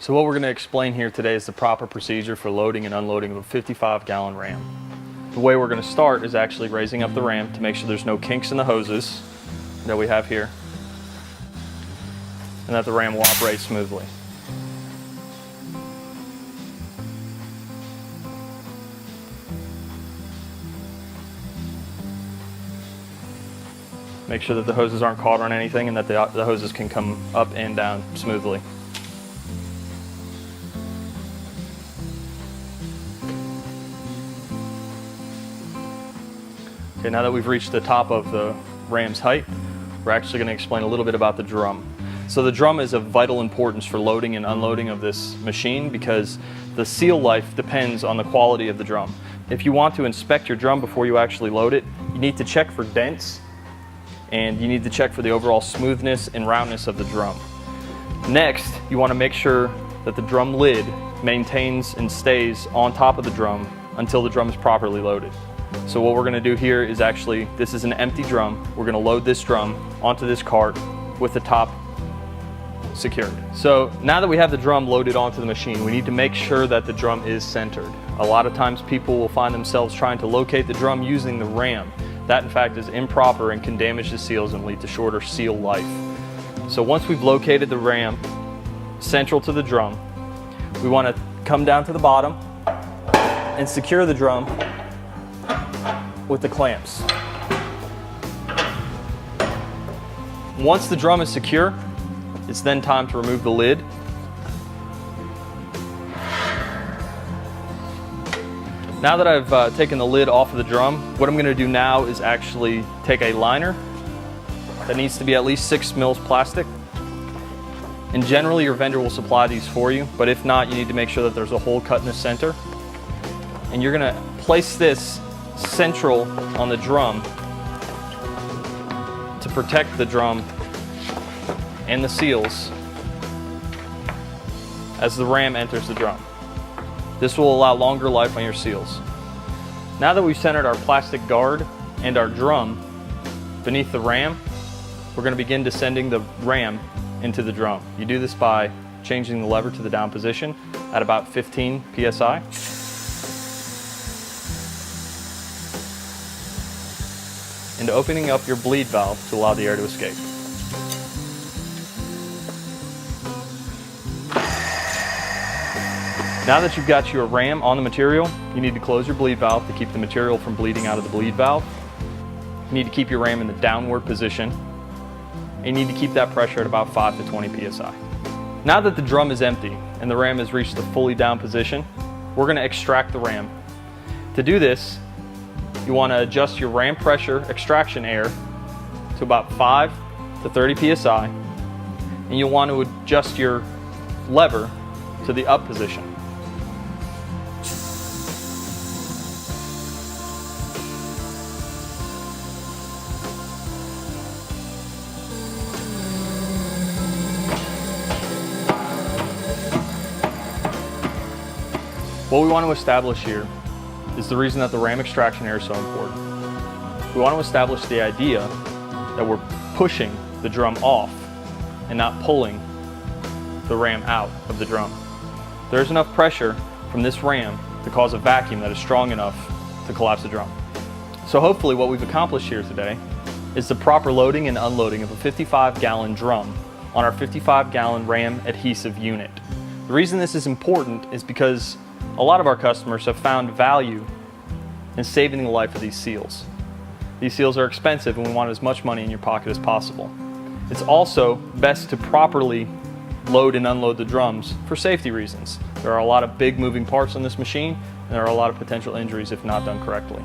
So what we're going to explain here today is the proper procedure for loading and unloading of a 55-gallon ram. The way we're going to start is actually raising up the ram to make sure there's no kinks in the hoses that we have here, and that the ram will operate smoothly. Make sure that the hoses aren't caught on anything and that the hoses can come up and down smoothly. Okay, now that we've reached the top of the ram's height, we're actually going to explain a little bit about the drum. So the drum is of vital importance for loading and unloading of this machine because the seal life depends on the quality of the drum. If you want to inspect your drum before you actually load it, you need to check for dents and you need to check for the overall smoothness and roundness of the drum. Next, you want to make sure that the drum lid maintains and stays on top of the drum until the drum is properly loaded. So what we're going to do here is this is an empty drum. We're going to load this drum onto this cart with the top secured. So now that we have the drum loaded onto the machine, we need to make sure that the drum is centered. A lot of times people will find themselves trying to locate the drum using the ram. That in fact is improper and can damage the seals and lead to shorter seal life. So once we've located the ram central to the drum, we want to come down to the bottom and secure the drum with the clamps. Once the drum is secure, it's then time to remove the lid. Now that I've taken the lid off of the drum, what I'm going to do now is actually take a liner that needs to be at least 6 mils plastic. And generally your vendor will supply these for you, but if not, you need to make sure that there's a hole cut in the center. And you're going to place this central on the drum to protect the drum and the seals as the ram enters the drum. This will allow longer life on your seals. Now that we've centered our plastic guard and our drum beneath the ram, we're going to begin descending the ram into the drum. You do this by changing the lever to the down position at about 15 psi. And opening up your bleed valve to allow the air to escape. Now that you've got your ram on the material, you need to close your bleed valve to keep the material from bleeding out of the bleed valve. You need to keep your ram in the downward position. And you need to keep that pressure at about 5 to 20 psi. Now that the drum is empty and the ram has reached the fully down position, we're going to extract the ram. To do this, you want to adjust your ram pressure extraction air to about 5 to 30 psi, and you'll want to adjust your lever to the up position. What we want to establish here is the reason that the ram extraction air is so important. We want to establish the idea that we're pushing the drum off and not pulling the ram out of the drum. There's enough pressure from this ram to cause a vacuum that is strong enough to collapse the drum. So hopefully what we've accomplished here today is the proper loading and unloading of a 55-gallon drum on our 55-gallon ram adhesive unit. The reason this is important is because a lot of our customers have found value in saving the life of these seals. These seals are expensive and we want as much money in your pocket as possible. It's also best to properly load and unload the drums for safety reasons. There are a lot of big moving parts on this machine and there are a lot of potential injuries if not done correctly.